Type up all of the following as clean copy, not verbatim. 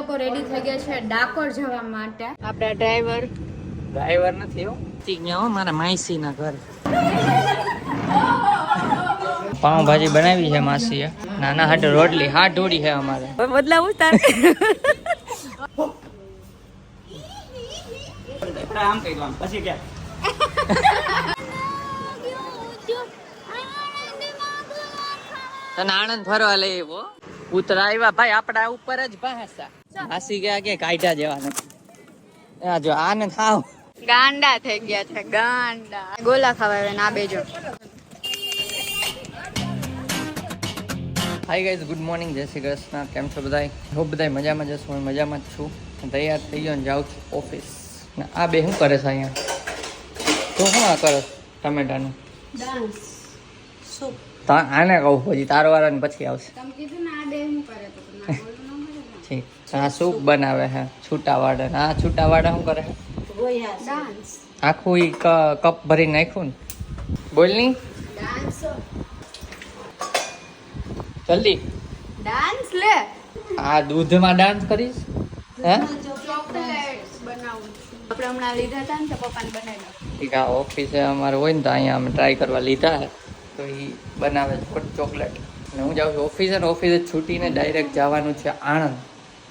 લોકો રેડી થઈ ગયા છે ડાકોર જવા માટે. આપણા ડ્રાઈવર નથી હો ત્યાં મારા માસી ના ઘર પાવભાજી બનાવી છે માસીએ. નાના હાટે રોટલી હાથ ઢોળી છે અમારે. બદલાવું તારે આમ કહી દો પછી કે તને આણંદ ફરવા લઈ આવ્યો. ઉતરા આવ્યા ભાઈ આપડા ઉપર જ ભાષા હાસી ગયા કે કાઢ્યા જેવા નથી. આ જો આનંદ ખાવ ગાંડા થઈ ગયા છે ગાંડા. ગોલા ખવાવે ના બેજો. હાય ગાઈઝ, ગુડ મોર્નિંગ, જય શ્રી કૃષ્ણ. કેમ છો બધાય? હોપ બધાય મજામાં જશો. હું મજામાં જ છું. તૈયાર થઈ ગયો ને જાઉં છું ઓફિસ. ને આ બે શું કરે છે અહીંયા? તો શું આ કરે ટમેટાનું ડાન્સ સૂપ. આને કહું પછી તારો વાળા ને પછી આવશે. તમે કીધું ને આ બે શું કરે તો તમે બોલવું ન કરે. ઠીક. આ સૂપ બનાવે છે છૂટાવાડા. આ છૂટાવાડા શું કરે? ડાન્સ. આખું ઈ કપ ભરી નાખ્યું ને. બોલ ની ડાન્સ જલ્દી. ડાન્સ લે. આ દૂધમાં ડાન્સ કરીશ હે? ચોકલેટ્સ બનાવું છું. આપણે હમણાં લીધા હતા ને તો પપ્પાને બનાવી દો. ઠીક. આ ઓફિસે અમારે હોય ને તો અહીંયા અમે ટ્રાય કરવા લીધા છે તો એ બનાવે છે ચોકલેટ. અને હું જાઉં છું ઓફિસે ને ઓફિસે છૂટીને ડાયરેક્ટ જવાનું છે આણંદ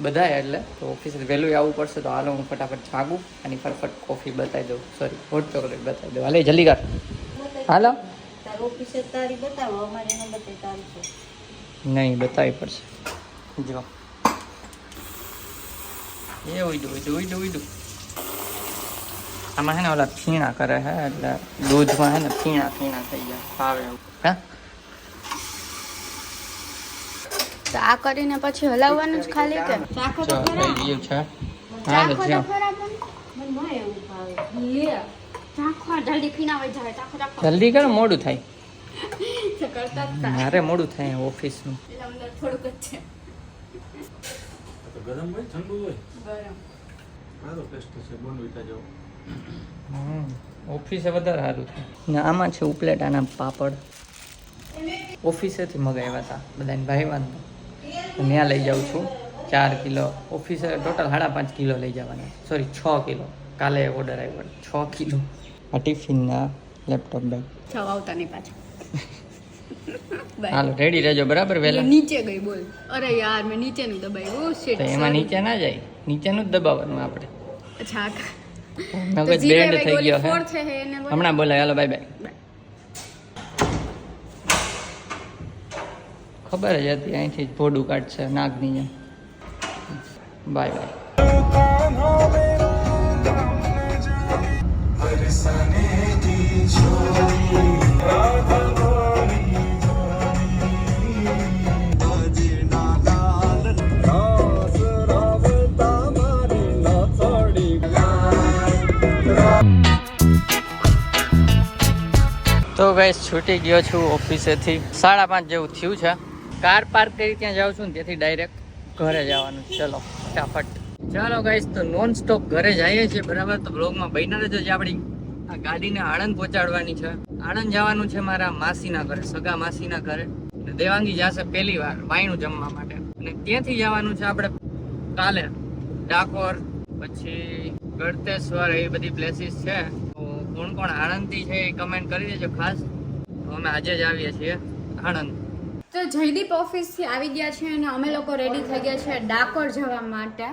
બધાય. એટલે તો ઓફિસે વહેલું આવવું પડશે તો હાલો હું ફટાફટ જાગું અને ફટફટ કોફી બતાવી દઉં. સોરી હોટ ચોકલેટ બતાવી દઉં. હાલે જલ્દી કર. હાલો નહીં બતાવી પડશે. જો એ ઉઈડું આમાં છે ને ઓલા ફીણા કરે છે એટલે દૂધમાં છે ને ફીણા થઈ જાય ભાવે એવું. હા તો આ કરીને પછી હલાવવાનું જ ખાલી કે ચાખો તો ખરા. થઈ ગયું છે. હા ચાખો તો જ્યાં ખરા પણ મને ન એવું ભાવે. લે ચાખો જલ્દી પીના વઈ જાય. ચાખો જલ્દી કરો મોડું થાય. તો કરતા જ તા. મારે મોડું થાય ઓફિસનું. એટલે અંદર થોડુંક જ છે. ગરમ હોય ઠંડુ હોય ગરમ. મારો ટેસ્ટ છે બોનવીટા જેવો. ઓફિસે વધારે સારું થાય. ને આમાં છે ઉપલેટાના પાપડ. ઓફિસેથી મગાવ્યા હતા બધાને ભાઈવાન તો ત્યાં લઈ જાઉં છું 4 કિલો. ઓફિસે ટોટલ 5.5 કિલો લઈ જવાના. Sorry 6 kilo. કાલે ઓર્ડર આવ્યો 6 કિલો. આ ટિફિનના લેપટોપ બેગ. છ આવતા નહીં પાછું. હાલો રેડી રહેજો બરાબર વહેલા. નીચે ગઈ બોલ. અરે યાર મેં નીચેનું દબાવ્યું. ઓ શિટ. તો એમાં નીચે ના જાય, નીચેનું જ દબાવવાનું આપણે. અચ્છા મગજ બેન્ડ થઈ ગયો હે. હમણાં બોલાય. હાલો બાય બાય. ખબર જ હતી અહીંથી જ ભોડું કાઢશે નાગની જેમ. Bye bye. તો ગાઈસ છૂટી ગયો છું ઓફિસેથી. 5:30 જેવું થયું છે. કાર પાર્ક કરી ત્યાં જાઉં છું ને ત્યાંથી ડાયરેક્ટ ઘરે જવાનું. ચલો ફટાફટ. ચાલો ગાઈસ તો નોન સ્ટોપ ઘરે જઈએ છીએ બરાબર. તો બ્લોગમાં બન્યા રહેજો. જે આપણી આ ગાડીને આણંદ પહોંચાડવાની છે. આણંદ જવાનું છે મારા માસીના ઘરે, સગા માસીના ઘરે. દેવાંગી જશે પહેલી વાર વાયણું જમવા માટે. અને ત્યાંથી જવાનું છે આપણે કાલે ડાકોર, પછી ગળતેશ્વર, એ બધી પ્લેસીસ છે. તો કોણ કોણ આણંદથી છે એ કમેન્ટ કરી દેજો ખાસ. તો અમે આજે જ આવીએ છીએ આણંદ. તો જયદીપ ઓફિસથી આવી ગયા છે અને અમે લોકો રેડી થઈ ગયા છે ડાકોર જવા માટે.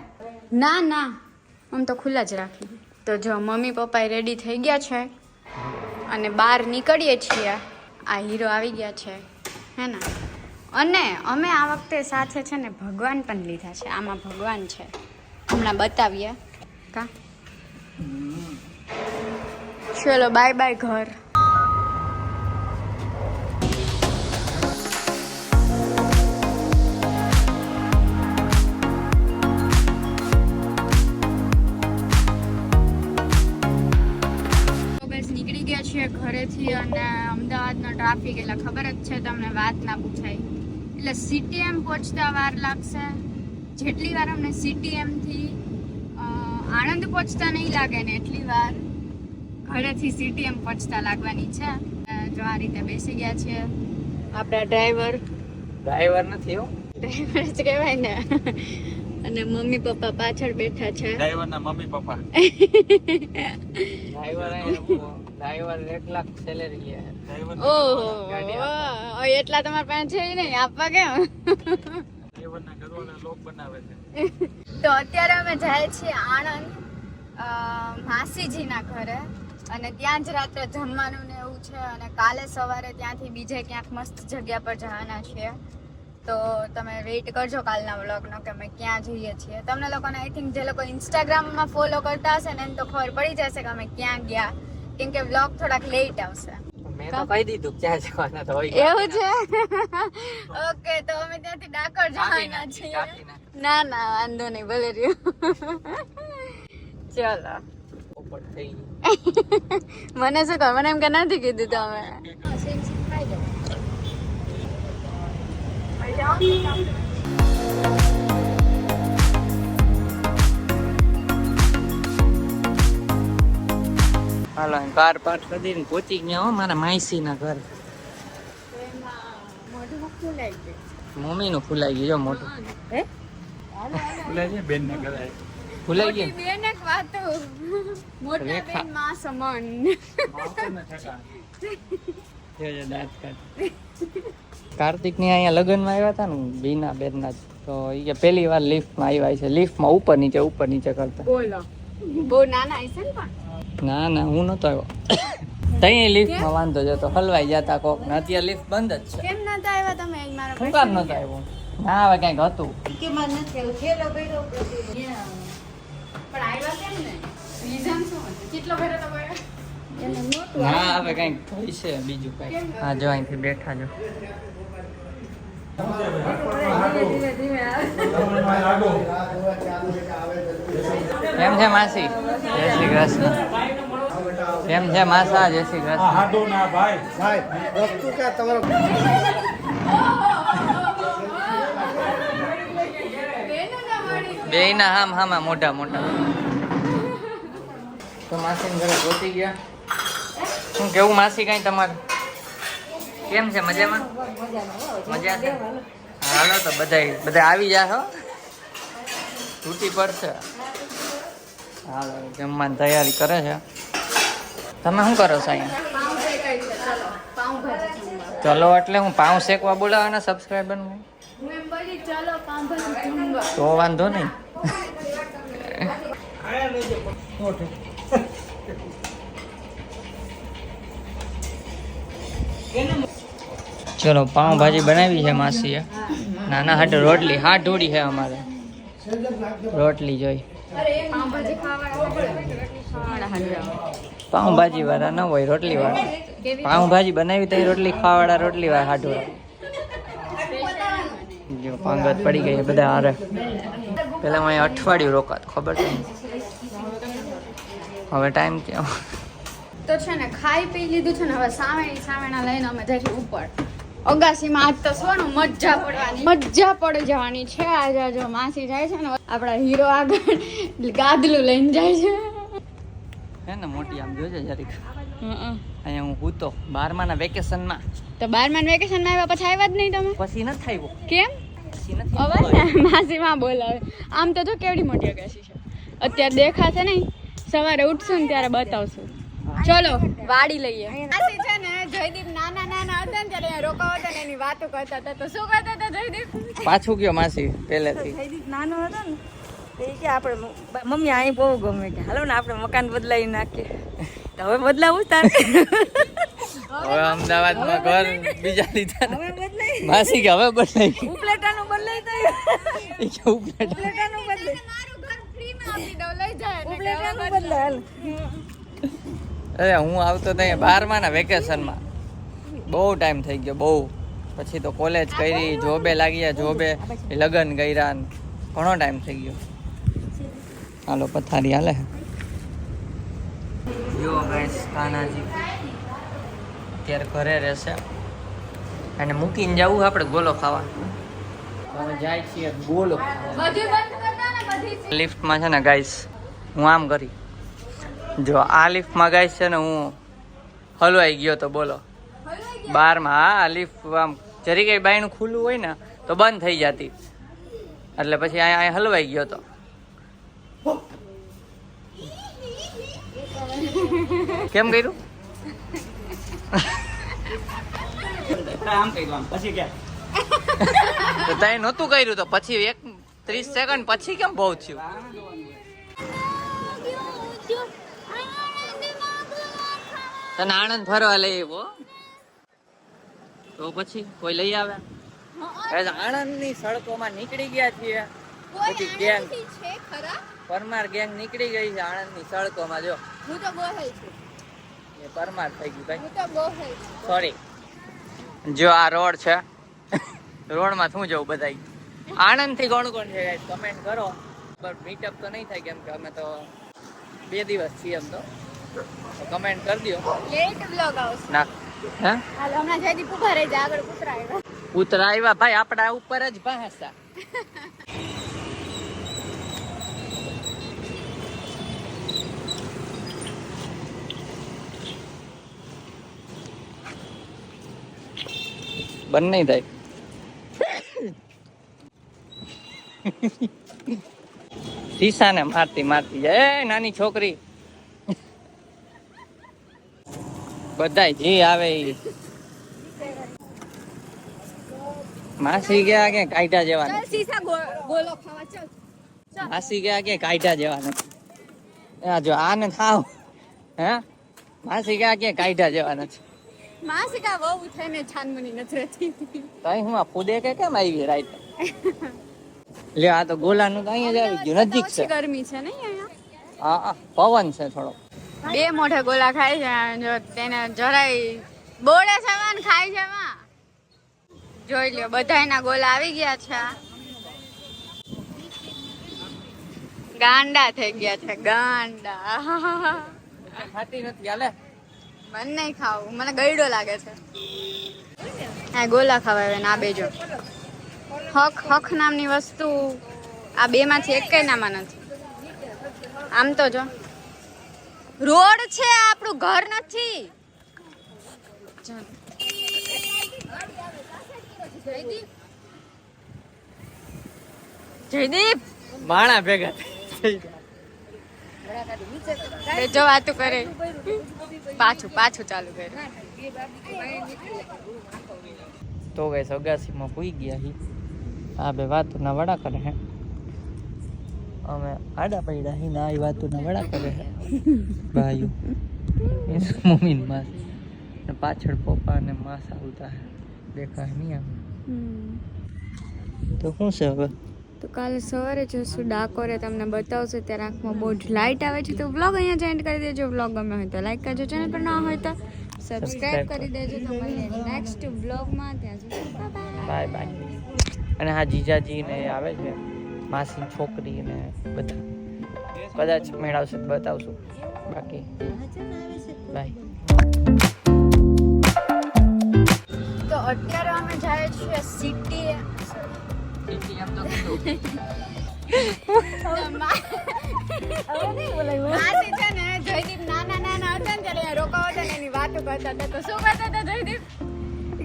ના આમ તો ખુલ્લા જ રાખી. તો જો મમ્મી પપ્પા રેડી થઈ ગયા છે અને બહાર નીકળીએ છીએ. આ હીરો આવી ગયા છે હે ને. અને અમે આ વખતે સાથે છે ને ભગવાન પણ લીધા છે. આમાં ભગવાન છે, હમણાં બતાવીએ કા. ચલો બાય બાય ઘર. ઘરેથી અને અમદાવાદનો ટ્રાફિક એટલે ખબર જ છે તમને, વાત ના પૂછાય. એટલે CTM પહોંચતા વાર લાગશે. જેટલી વાર અમને CTMથી આણંદ પહોંચતા નહીં લાગે ને એટલી વાર ઘરેથી CTM પહોંચતા લાગવાની છે. જો આ રીતે બેસી ગયા છે આપણા ડ્રાઈવર નથી હો, ડ્રાઈવર જ કહેવાય ને. અને મમ્મી પપ્પા પાછળ બેઠા છે. ડ્રાઈવરના મમ્મી પપ્પા. ડ્રાઈવર 1 લાખ સેલેરી લે છે. ઓહો એટલા તમારા પાસે છે નહીં આપવા કેમ? ડ્રાઈવરના ઘરવાળા લોક બનાવે છે. તો અત્યારે અમે જાય છીએ આણંદ માસીજીના ઘરે અને ત્યાં જ રાત્રે જમવાનું ને એવું છે અને કાલે સવારે ત્યાંથી બીજે ક્યાંક મસ્ત જગ્યા પર જવાના છીએ. તો તમે વેઇટ કરજો કાલના વ્લોગનો કે અમે ક્યાં જઈએ છીએ. તમને લોકોને આઈ થિંક જે લોકો ઇન્સ્ટાગ્રામમાં ફોલો કરતા હશે ને એને તો ખબર પડી જશે કે અમે ક્યાં ગયા, કેમ કે વ્લોગ થોડાક લેટ આવશે. મેં તો કહી દીધું ક્યાં જવાના તો હોય. એવું છે? ઓકે, તો અમે ત્યાંથી ડાકોર જવાના છીએ. ના ના વાંધો નહીં, ભલે રહ્યું. ચલો પોપટ થઈ ગઈ. મને શું કહો, મને એમ કે નથી કીધું તમે. હાલો કાર પાર્ક કરીને પહોંચી ગયા હો મારા માઈસીના ઘર. મમ્મી નું ફૂલાઈ ગયું જો મોટું. ભૂલાય છે બેન ના ઘરે. ફૂલાઈ ગયું. રેખા. દાંત કાઢ. કાર્તિક ની અહીંયા લગ્નમાં આવ્યા હતા ને બીના બેન ના, તો એ કે પહેલી વાર લિફ્ટમાં આવ્યા છે. લિફ્ટમાં ઉપર નીચે કરતા. બોલો બહુ નાના હશે ને પણ. ના ના હું નતો આવ્યો. તઈ લિફ્ટમાં વાંધો જતો હલવાઈ જતા કોક ને. અત્યારે લિફ્ટ બંધ જ છે. કેમ નતા આવ્યા તમે મારા? શું કામ નતો આવ્યો? ના હવે કઈક હતું. પણ આવ્યા કેમ ને? રીઝન શું હતું? કેટલો ભર્યો તો ભર્યો? ના હવે કઈક હોય છે બીજું કઈક. હા જો અહીંથી બેઠા જો. કેમ છે માસી? જય શ્રી કૃષ્ણ. કેમ છે માસા? જય શ્રી કૃષ્ણ. હાડો ના ભાઈ. બે ના હામાં મોટા મોટા. તો માસી ઘરે પહોંચી ગયા. શું કેવું માસી કઈ તમારે? કેમ છે? મજામાં? મજા છે? હાલો તો બધા આવી જાશો. તૂટી પડશે. હાલો જમવાની તૈયારી કરે છે. તમે શું કરો છો અહીંયા? ચલો એટલે હું પાઉં શેકવા બોલાવાના સબસ્ક્રાઈબર ને. તો વાંધો નહીં. ચલો પાઉં ભાજી બનાવી છે માસીએ. નાના હાટે રોટલી હાથ ઢોળી છે અમારે. રોટલી જોઈ. પાઉં ભાજી વાળા ન હોય, રોટલી વાળા. પાઉં ભાજી બનાવી તો રોટલી ખાવાળા રોટલી વાળા હાટોળા. જો પાંગત પડી ગઈ બધા હારે. પેલા હું અઠવાડિયું રોકાત ખબર છે. હવે ટાઈમ કેવો તો છે ને ખાઈ પી લીધું છે ને હવે સાવેણા લઈને અમે જઈશું ઉપર અગાસીમાં. આજ તો સોનું મજા પડી જવાની છે. આજે જો માસી જાય છે ને આપણા હીરો આગળ ગાદલું લઈને જાય છે. હે ને મોટી આમ જોજે જરીક. અહીંયા હું હૂતો 12મા વેકેશનમાં. તો 12મા વેકેશનમાં આવ્યા પછી આવ્યા જ નહીં તમે? પછી નથી આવ્યો. કેમ? પછી નથી હવે માસી માં બોલાવે. આમ તો જો કેવડી મોટી અગાસી છે. અત્યારે દેખાશે નહીં, સવારે ઉઠશું ને ત્યારે બતાવશું. ચલો વાડી લઈએ. માસી છે ને જયદીપ નાના હતા ને ત્યારે રોકાવા હતા ને એની વાતો કરતા હતા. તો શું કરતા હતા જયદીપ? પાછું ગયો માસી પહેલેથી. જયદીપ નાનો હતો ને તો એ કે આપણે મમ્મી અહીં બહુ ગમે કે હાલો ને આપણે મકાન બદલાવી નાખીએ. તો હવે બદલાવું તારે? હવે અમદાવાદમાં ઘર બીજા લીધા. હવે બદલાઈ માસી કે હવે બદલાઈ. ઉપલેટાનું બદલાઈ તો એ કે ઉપલેટા. ઉપલેટાનું બદલાઈ મારું ઘર ફ્રીમાં આપી દઉં, લઈ જાય. ઉપલેટાનું બદલાય. અરે હું આવતો ત્યાં 12મા વેકેશનમાં. બહુ ટાઈમ થઈ ગયો બહુ. પછી તો કોલેજ કરી, જોબે લાગ્યા, જોબે લગ્ન કર્યા, ઘણો ટાઈમ થઈ ગયો. હાલો પથારી હાલે. જો ગાઈસ કાનાજી અત્યારે ઘરે રહેશે અને મૂકીને જવું આપણે ગોલો ખાવા. હવે જાય છીએ ગોલો ખાવા. બધું બંધ કરતા ને બધી. લિફ્ટમાં છે ને ગાઈસ હું આમ કરી, જો આ લિફ્ટમાં ગાઈસ છે ને હું હલવાઈ ગયો તો બોલો 12માં. હા લિફ્ટ આમ જરી કઈ બાયણું ખુલ્લું હોય ને તો બંધ થઈ જતી. એટલે પછી અહીંયા હલવાઈ ગયો તો. કેમ કર્યું? આમ કર્યું આમ પછી કે તો તઈ નહોતું કર્યું તો પછી 30 સેકન્ડ પછી કેમ બહુ થયું? તને આણંદ ફરવા લઈ આવ્યો તો પછી કોઈ લઈ આવે? આણંદ ની સડકોમાં નીકળી ગયા છીએ. બધી ગેંગ પરમાર ગેંગ નીકળી ગઈ છે આણંદ ની સડકોમાં. જો હું તો બોહેલ છું. એ પરમાર થઈ ગઈ ભાઈ, હું તો બોહેલ છું. સોરી. જો આ રોડ છે, રોડ માં શું જવું બધાય. આણંદ થી કોણ કોણ છે કમેન્ટ કરો. પણ મીટઅપ તો નહીં થાય કેમ કે અમે તો 2 દિવસ છીએ એમ તો કમેન્ટ કરી દો. લેટ બ્લોગ આવશે. ના હે હાલો હમણાં જયદીપ ઉભા રહી જાય, આગળ ઉતરાય. ઉતરા આવ્યા ભાઈ, આપડા ઉપર જ ભાષા. બંધ નહીં થાય. શીશાને મારતી મારતી જાય. એ નાની છોકરી બધાય જે આવે ઈ. માસી ગયા કે કાઢ્યા જેવા ચાલ નથી. સીસા ગોલો ખાવા ચાલ. માસી ગયા કે કાઢ્યા જેવા નથી. આ જો આને ખાવ હે, માસી ગયા કે કાઢ્યા જેવા નથી. માસિકા વહુ થઈને છાનમુની નથી રહેતી. તઈ હું આ ફૂદે કે કેમ આવી રાઈટ? લે આ તો ગોલાનું તો અહીંયા જ આવી ગયું, નજીક છે. ઓછી ગરમી છે નહીં અહીંયા. હા પવન છે થોડો. 2 મોઢે ગોલા ખાય છે. જો તેને જરાય બોડે છે વાન ખાય છે માં. જોઈ લ્યો બધાયના ગોલા આવી ગયા છે. ગાંડા થઈ ગયા છે, ગાંડા. ખાતી નથી હાલે. મને નહીં ખાવું, મને ગયડો લાગે છે. હા ગોલા ખવાય ને આ બે જો હક હક નામની વસ્તુ આ 2 માંથી એકેય નામાં નથી. આમ તો જો રોડ છે, આપણું ઘર નથી. જયદીપ માણા ભેગા જો વાતું કરે, પાછું ચાલુ કરે. તો ગઈ સગાસીમાં પૂઈ ગયા હી. આ બે વાતોના વડા કરે હે. અમે આડા પડ્યા હી ના, આ વાતોના વડા કરે હે ભાઈઓ. મમ્મી ને માસ ને પાછળ પપ્પા ને માસ આવતા હે, દેખાય નહીં આમ. તો શું છે હવે? તો કાલે સવારે જશું ડાકોરે, તમને બતાવશે. ત્યારે આંખમાં બહુ જ લાઇટ આવે છે. તો વ્લોગ અહીંયા જ એન્ડ કરી દેજો. વ્લોગ ગમે હોય તો લાઈક કરજો, ચેનલ પર ના હોય તો સબસ્ક્રાઇબ કરી દેજો. તો મળીએ નેક્સ્ટ વ્લોગમાં. ત્યાં સુધી બાય બાય. અને હા જીજાજી ને આવે છે, માસી છોકરી ને બધા કદાચ મેળવશે તો બતાવશું. બાકી બાય. તો અત્યારે અમે જાય છીએ સિટી. માસી છે ને જયદીપ નાના હતા ને ત્યારે રોકાવા હતા ને એની વાતો કરતા હતા. તો શું કરતા હતા જયદીપ?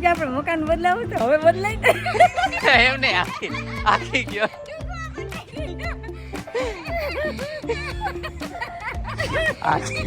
કે આપણે મકાન બદલાવું તો હવે બદલાય એમ નહીં, આખી ગયો. આખી